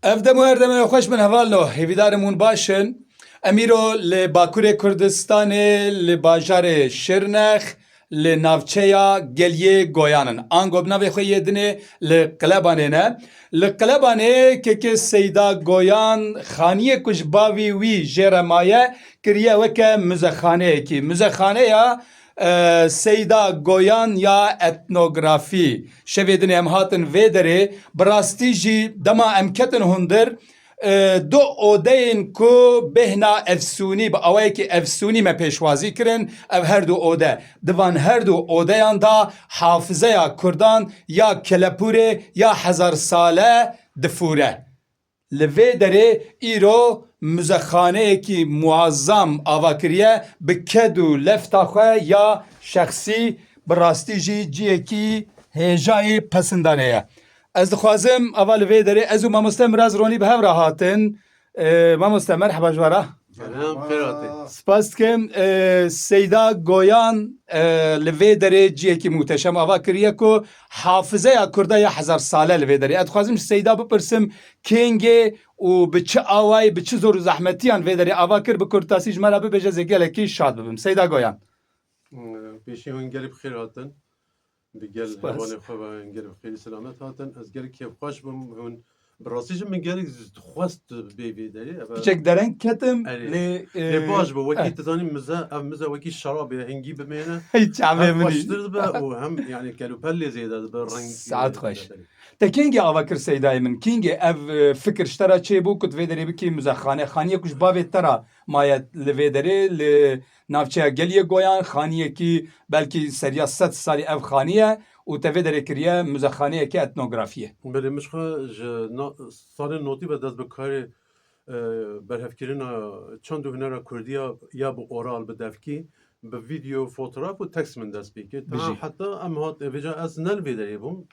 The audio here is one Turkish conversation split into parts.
Evde mu erdeme خوش من هوالو هیویدارمون باشن امیرو لباکور کردستان لباجار شرنخ لناوچیا گلیه گویانن آنگو بناوی خوی یدنه لقلبانه نه لقلبانه که سیدا گویان خانیه کش باوی وی جرمایه کریه وکه مزخانه کی مزخانه یا سیدا گویان یا etnografi şevedin em hatin vedere brasti jî dema em ketin hundir du odeyên ku bêhna efsûnî bi awayekî efsûnî me pêşwazî kirin ev her du ode divan her du odeyan da hafızeya Kurdan ya kelepûrê ya hezar sale difûre. Li vê derê îro muzexaneyekî muazzam avakiriye bi ked û lefta xwe ya şexsî bi rastî jî ciyekî hêjayê pesindane ye. Ez dixwazim ava li vê derê ez û mamoste Miraz Ronî bi hev re hatin. Mamoste merheba ji we re. Selam, Ferhat'e. Spas dikim Seyda Goyan li vê derê ciyekî muhteşem ava kiriye ku hafızeya Kurda ya hezar sale li vê derê. Ez dixwazim ji Seyda bipirsim kêngê û bi çi awayî bi çi zor û zehmetiyan vê derê ava kir bi kurtasî ji me re bibêje zê gelekî şad bibim. Seyda Goyan. Pêşî hûn gelî bi xêr hatin. Bi gel Spas. hevalê xwe ve gelî bi xêrî selamet hatin. Ez gelî kêfxweş bim hûn bi rastî jî min gelî dixwest bê vê derê. Piçek dereng ketim Lê lê baş bu wekî tu zanî mize ev mize wekî şerabê hingî bimêne. hiç çavê Hem minî. xweştir dibe û hem yani kelûpelê zêde dibe reng. Saat xweş. Te kêngê ava kir Seydayê min kêngê ev fikir ji te re çêbû ku tu vê derê bikî muzexxane xaniye ku ji bavê te re maye li vê derê li navçeya Geliyê Goyan xaniyekî belkî seriya 100 salî ev xaniye û te vê derê kiriye muzexxaneyekî etnografî. Belê min xwe ji salên notî ve dest bi karê berhevkirina çand û hunera Kurdiya ya bi oral bi devkî bi video fotoğraf û tekst min dest pê kir. Bijî. Heta em hat evêja ez nel vê derê bûm.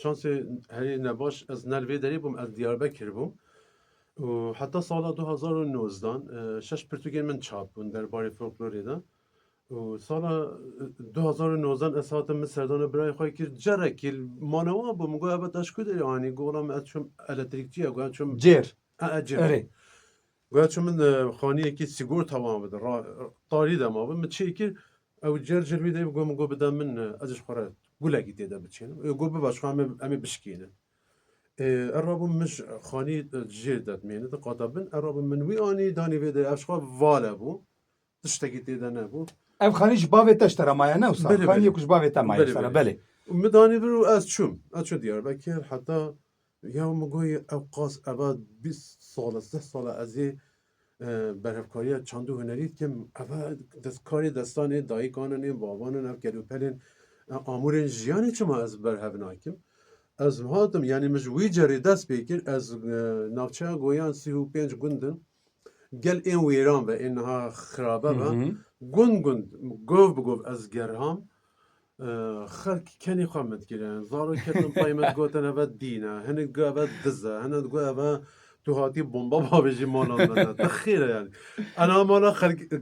Şansê herî nebaş ez nel vê derê bûm ez Diyarbekir bûm. û heta sala 2019 şeş pirtûkên min çap bûn derbarê folklorê de. û sala 2019 ez hatim min serdana birayê xwe kir cerekî manewa bûm got evet ez ku derê anî golam ez çûm elektrîkçiye got çûm Cêr. cêr. Erê. Got çûm min xaniyekî sigorta wan bide tarî de mabim min çê kir ew cer cilvî de got got bide min ez ji xwe re gulekî tê de biçînim. Got bibaş xwe em ê bişkînin. Erabûm min xanî jêr detmêne diqata bin erabûm min wî anî danî vê de ev ji xwe vale bû. Tiştekî tê de nebû. Ev xanî ji bavê te ji te re maye ne wisa? Belê, belê. Xaniyê ku ji bavê te maye Belê, sere belê. belê. Mi danî vir û ez çûm. Ez çû Diyarbekir heta ya min goyê ev qas eva 20 sala 10 sala ez ê berhevkariya çand û hunerî dikim eva destkarê destanê dayîkanan ê babanan ev kelûpelên amûrên jiyanê çima ez berhev nakim. Ez hatim yani min ji wî cerê dest pê kir ez navçeya Goyan 35 gundin gel ên wêran ve ên niha xirabe ve gund gund gov bi gov ez gerham xelk kenî xwe min kirin zaroketên payê min gotin eve dîne hinek got eve dize hinek got eve tu hatî bomba bavêjî mala me de te xêr e yani ena mala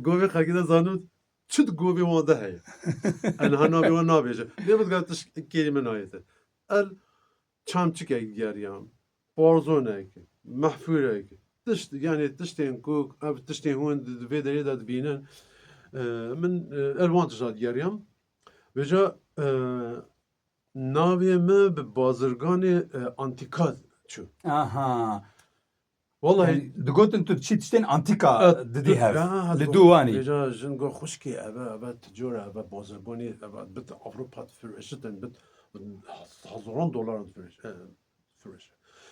govê xelkî de zanim çi di govê wan de heye eniha navê wan nabêje lê min got kêrî min ayete el çamçikek geriyam barzonek mehfûrek tişt yani tiştên ku ev tiştên hûn di vê derê de dibînin min elwan tişta geriyam Veja navê me bi bazirganê antîka çû. Aha. Vallahi Digotin tu çi tiştên antîka didî hev. Li dû wanî. Veja jin got xuşkê eve ticora eve bazirganê eve bit Avropa firêşitin bit hezaran dolar firêş.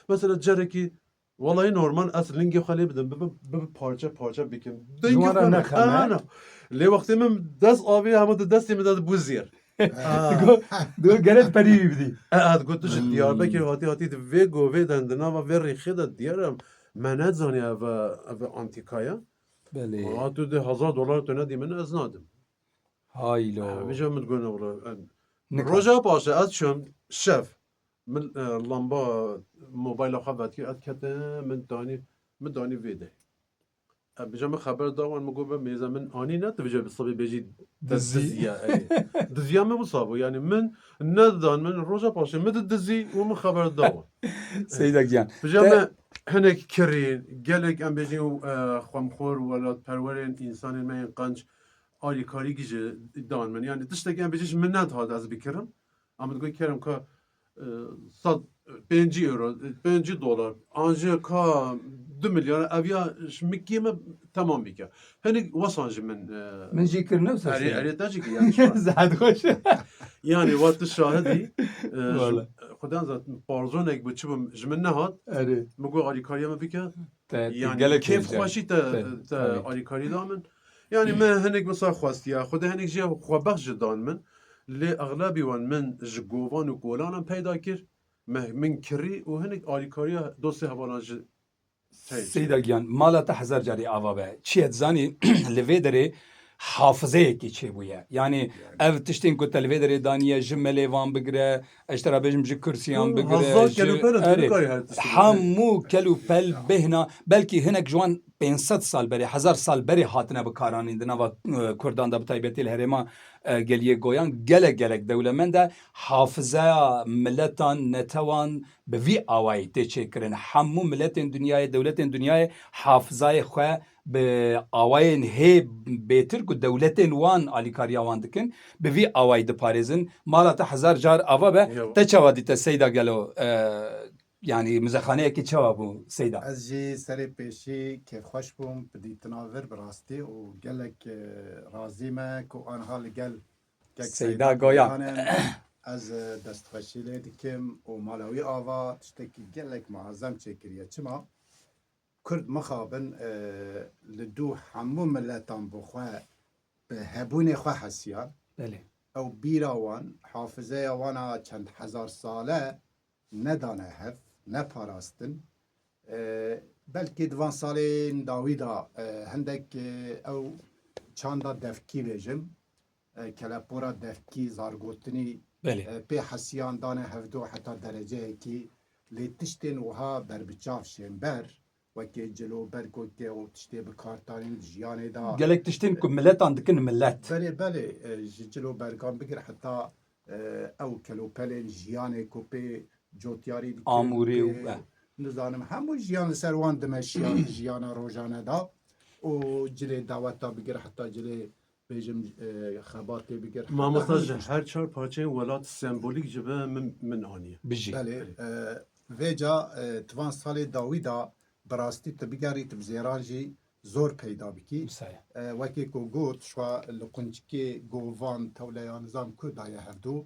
Mesela cerekî vallahi normal ez lingê xwe lê bidim bi parça parça bikim. Ciwana nexeme. Lê wextê min dest avê hema di destê min de bû zêr. Du geret perî bidî. Got tu ji Diyarbekir hatî hatî di vê govê de di nava vê rêxê de diyar me ne zanî ev antîkaya Belê. hat tu de $1000 tu nedî min ez nadim. Haylo. Vêja min gona wala Nikah. roja paşe ez çûm şev min lamba mobayla xwe vetkir ez kete min danî vê de. بجام خبر داوان مگو به میزه من آنی نه تو بجا بصبی بجی دزی. دزیا دزیا من بصابو یعنی من ندان من روزا پاشه مد دزی و من خبر داوان سیدا گیان بجام هنک کرین گلک ام بجی خمخور ولاد پرورین انسان من قنچ آلی کاری گیجه دان من yani dıştaki ام بجیش من ند هاد از بکرم اما دگوی کرم که صد 5 euro 5 dolar ancak ka 2 milyar evya şmikki mi tamam bike hani vasancı men من جي كرنا eri tacı ki yani şu an زاد خوش yani vatı şahidi والله خدان zaten parzonek bu çubum jmin ne hat اري mugo alikariya mı bike yani قالك keyf خوشی تا alikari damın yani me henek mesela خواست ya خود henek جه خوابخ جدان من لی اغلبی وان من جگوان و گولانم پیدا کرد من کری و هنگ آلیکاریا دوستی هوالانج سيدا گیان مالا تحذر جاري آوا به چیت زانی لویدری حافظه کی چه بویه یعنی ev tiştên ku te li vê derê daniye ji melê van bigire eştera bêjim ji kursiyan bigire Hazar kelûpel erê dikari her tiştî hemû kelûpel bêhna belkî hinek ji wan 500 sal berê 1000 sal berê hatine bikaranîn di nava Kurdan da bi taybetî li herêma geliyê goyan gelek gelek dewlemend e hafızeya milletan netewan bi vî awayî tê çêkirin hemû milletên dünyayê dewletên dünyayê hafızayê xwe bi awayên hê bêtir ku dewletên wan alîkariya wan dikin bi vî awayî diparêzin mala te hezar car ava be te çawa dîte seyda gelo yani mizexaneyekî çawa bû seyda Ez jî serê pêşî kêfxweş bûm bi dîtina vir bi rastî û gelek razî me ku anha li gel Seyda Goyan ez destxweşî lê dikim û mala wî ava tiştekî gelek muezzem çêkiriye çima Kurd mixabin li dû hemû milletan bi xwe bi hebûnê xwe hesiyan belê ew bîra wan hafızeya wana çend hezar sale nedane hev neparastin belkî divan salên dawî da hindek ew çanda devkî bêjim kelepora devkî zargotinî belê pê hesiyan dane hevdû heta dereceyekî lê tiştên wiha berbiçav şên ber wekî cilober gotê û tiştê bikartanîn jiyanê da gelek tiştên ku milletan dikin millet belê belê ji cilobergan bigir heta ew kelopelên jiyanê ku pê cotyarî dikin amûrî û nizanim hemû jiyan li ser wan dimeşiyan jiyana rojane da û cilê daweta bigir heta cilê bêjim xebatê bigir Mamasta ji her çar parçayên welat sembolik ji be min aniye bijî belê vêca tivan salê dawî da bi rastî tu bigerî tu bi zêran jî zor peyda bikî wekî ku got şwa li quncikê govan tewleya nizam Kurdaye hevdû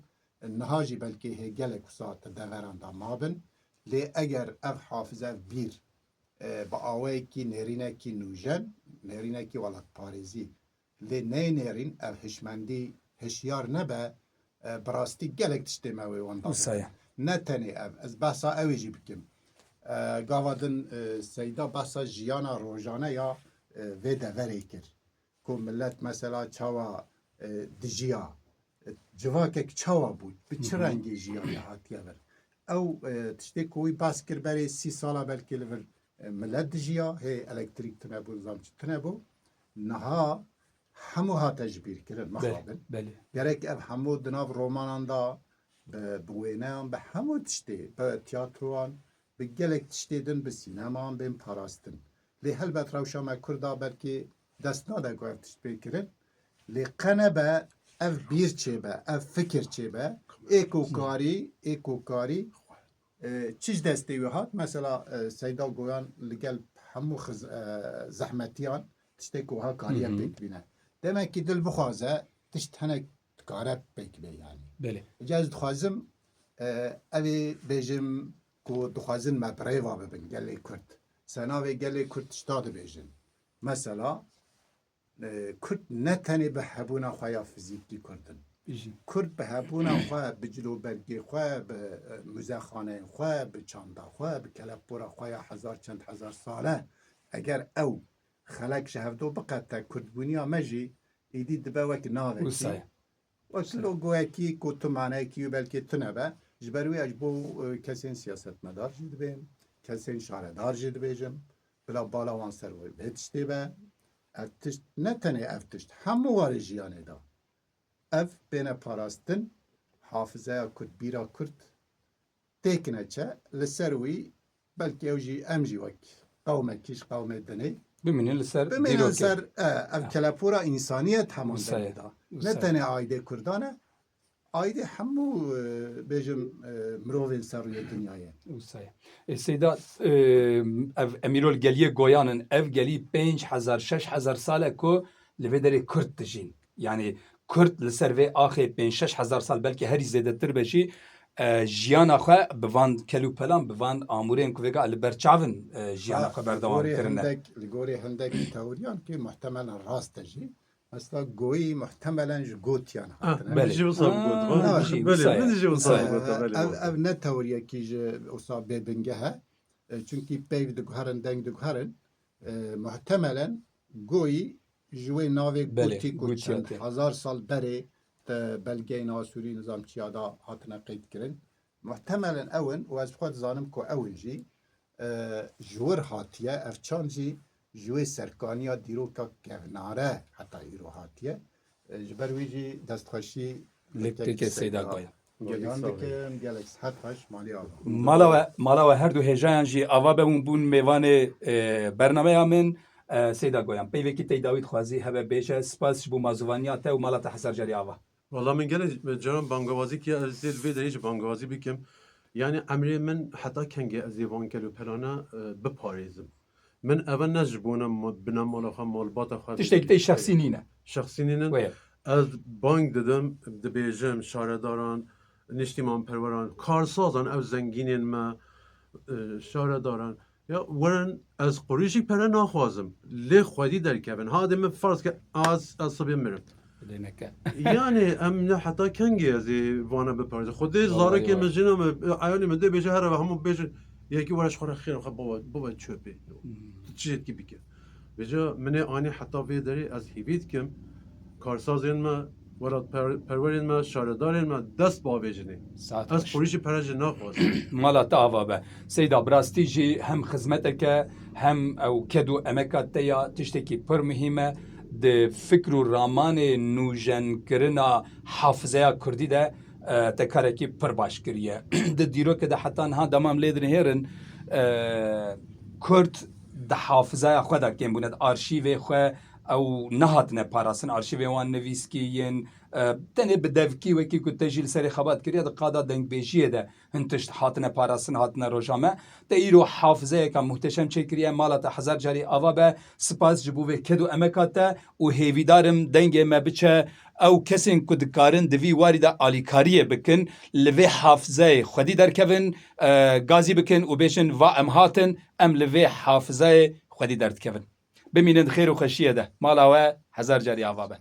niha jî belkî hê gelek wisa tu deveran da mabin lê eger ev hafize ev bîr bi awayekî nêrînekî nûjen nêrînekî welatparêzî lê nê nêrîn ev hişmendî hişyar nebe bi rastî gelek tiştê me wê wan da ne tenê ev ez behsa evê jî bikim gava din seyda behsa jiyana rojane ya vê deverê kir ku millet mesela çawa dijiya civakek çawa bû bi çi rengê jiyanê hatiye vir ew tiştê ku wî bas kir berê 30 sala belkî li vir millet dijiya hê elektrîk tune bû zam çi tune bû niha hemû hate ji bîrkirin mixabin belê gerek ev hemû di nav romanan da bi wêneyan bi hemû tiştê bi tiyatroan bi gelek tiştê din bi sîneman bên parastin lê helbet rewşa me Kurda belkî dest nade ku ev tişt pê kirin lê qene be ev bîr çêbe ev fikir çêbe êkokarî çi ji destê wî hat mesela Seyda Goyan li gel hemû zehmetiyan tiştê ku wiha kariye pêk bîne demek ki dil bixwaze tişt hinek dikare pêk bê yani belê ez dixwazim evê bêjim ku dixwazin me birêva bibin gelê Kurd senavê gelê Kurd tişta dibêjin mesela Kurd ne tenê bi hebûna xwe ya fizîkî Kurdin bijî Kurd bi hebûna xwe bi cilobergê xwe bi müzexaneyên xwe bi çanda xwe bi kelepora xwe ya hezar çend hezar sale eger ew xelek ji hevdû biqete Kurdbûniya me jî êdî dibe wek navekî wek logoyekî ku tu manayekî û belkî tunebe ji ber wî ez bo kesên siyasetmedar jî dibêm kesên şaredar jî dibêjim بلا بالا وان سر وی هتشتی به افتشت نه تنه افتشت همو واری جیانه دا اف بین پاراستن حافظه کرد بیرا کرد تکنه چه لسر وی بلکه اوجی امجی وک قومه کیش قومه دنی ببینین لسر بمینن سر اف کلپورا انسانیت همون وسایه. دا نه وسایه. تنه آیده کردانه آیده همو بیجم مروین سر روی دنیایه وسایه. سیدا امیرول گلیه گویانن اف گلی 5000 6000 ساله کو لوی دری کرد دجین یعنی کرد لسر و آخه 5-6000 سال بلکه هری زیاده تر بشی جیانا خو بواند کلو پلان بواند آمورین کو وگا البرچاون جیانا خو بردوام کرنه لگوری هندک تئوریان که محتملا راست جی مثلا گویی محتملا گوتیان بله. بيجي وصل آه، بيجي وصل. من يجي وصل ev ne teoriye ki usa bebingehe çünkü peyv dugharın deng dugharın muhtemelen goyi jwe nave Bele, guti Guti kuçen hati. hazar sal beri te belgeyn asuri nizamçıya da hatına qeyd kirin muhtemelen evin ve ez xwed zanim ku evin jî jwir hatiye evçan jî jwê serkaniya dîroka kevnare heta îro hatiye ji ber wî jî destxweşî لکتیک سیدا گویا Geliyan dikim gelek her taş mali alım. مالا و هر دو هجایان جی آوا بمون بون میوان برنامه همین سیدا گویان پیوی کی تیداوید خوازی هبه بیشه سپاس بو مازوانیات و مالا تحسر جری آوا والله من قال جرام بانگوازی که از دل وی دریج بانگوازی بکم یعنی امری من حتی کنگه از دیوان کلو پلانا بپاریزم من اول نجبونم بنام مال خام مال بات خواهد تشتێک تی شخصی نینە شخصی نینن وەیە از بانگ دادم دبیجم شارداران نیشتیمان پروران کارسازان او زنگینین ما شارداران یا ورن از قریشی پره نخوازم لی خودی در کبن ها دم فرض که از صبح میرم لێنەکە yani em ne hatta kengi az vana beparize خودی زاره که مجنم عیالی مده بیشه هر و همون بیشه یکی ورش خوره خیر خب بابا چوبی چیزی کی بکه بیجا من آنی حتی وی داری از هیوید کم کارسازین ما ورد پرورین ما شاردارین ما دست با بیجنی ساعت از باش. پولیشی پرج نخواست مالا تا آوا به سیدا براستی جی هم خزمتکه هم او کدو امکات تیا تشتێکی پر مهمه د فکر و رامان نوژن کرنا حافظه کردی ده تکارکی پر باش کریه د دیروکه ده حتی ها دمام لیدن هیرن کرد د حافظه خود کم بوند آرشیو خو او نهاتنه پاراسن آرشیو وان نویسکیین تنه بدوکی وکی کو تجیل سری خبات کریه د قادا دنگ بیجیه ده هنتشت هاتنه پاراسن هاتنه روجامه ده ایرو حافظه که محتشم چکریه مالت هزار جاری آوا به سپاس جبو و کدو امکاته و هیویدارم دنگ ما بچه او کسین کو دکارن دوی واری ده آلیکاریه بکن لوی حافظه خودی در کون گازی بکن و بیشن و ام هاتن ام لوی حافظه خودی در کون بمینند خیر و خشیه ده مالا و هزار جاری آوا به